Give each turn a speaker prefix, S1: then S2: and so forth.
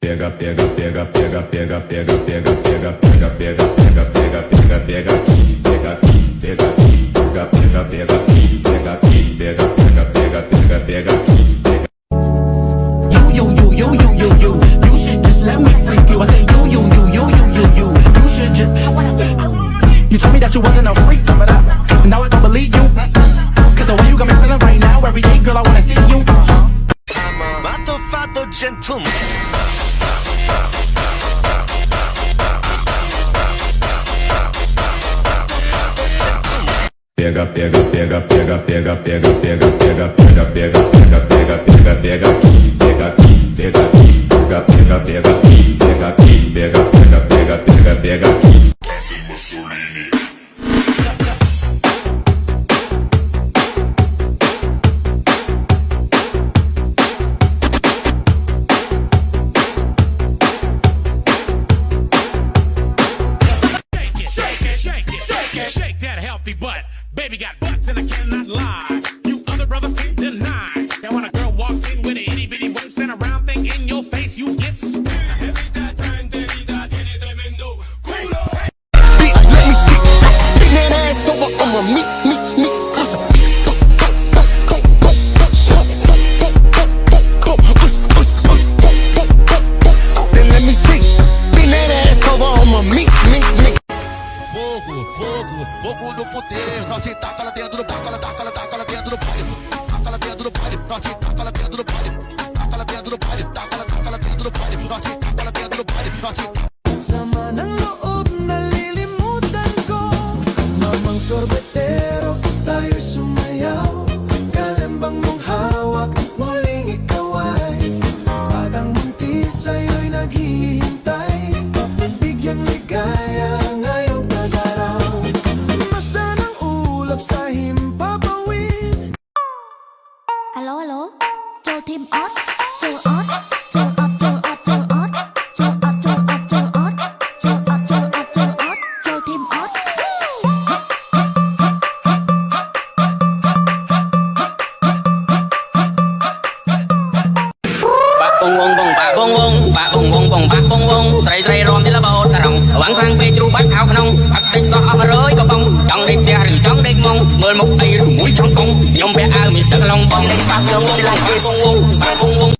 S1: pega, pega, pega, pega, pega, pega, pega, pega, pega, pega, pega, pega, pega, pega aqui, pega aqui, pega aqui, pega, pega, pega aqui, pega aqui, pega, pega, pega, pega, pega aqui, pega.
S2: You should just let me freak you. I say you should just. You told me that you wasn't a freak, but now I don't believe you. Cause the way you got me feeling right now, every day, girl, I wanna see you.
S3: I'm a motherfucker gentleman.
S1: Pega, pega, pega, pega, pega, pega, pega, pega, pega, pega, pega, pega, pega, pega aqui, pega aqui, pega aqui, pega, pega, pega aqui, pega aqui, pega, pega, pega, pega, pega aqui.
S4: Shake that healthy butt. Baby got butts and I cannot lie. You other brothers can't deny. And when a girl walks in with an itty bitty waist and a round thing in your face, you get suspicious.
S3: Let me see. Bring that ass over on my meat. Then let me see. Bring that ass over on my meat.
S5: Fogo no poder, norte taca lá dentro do taca lá dentro do baile, taca lá dentro do baile, norte taca lá dentro do baile, taca lá dentro do baile, taca lá dentro do baile, norte taca lá dentro do baile, norte.
S6: Sama ng loob nalilimutan ko, mamang sorbetero, tayo'y sumayaw, kalembang mong hawak, muling ikaw ay, batang muntis sa'yo'y naghihintay, bigyang ligaya ngayong pag-araw.
S7: Alo, Châu thêm ót, Châu ót, Châu ót, Châu ót, Châu ót, Châu ót, Châu ót, Châu ót, Châu ót, Châu ót, Châu ót, Châu thêm ót.
S8: Sậy sậy rôm đi lá bò xà rồng, quăng quăng về chú bắt thao khăn bắt tay xóa áo rơi có bông, trắng đêm tia rừng trắng đêm mông, mưa mốc đầy rừng mũi trong công, nhom bé ao mình sẽ long bông lên phát lông lên lại bông bông.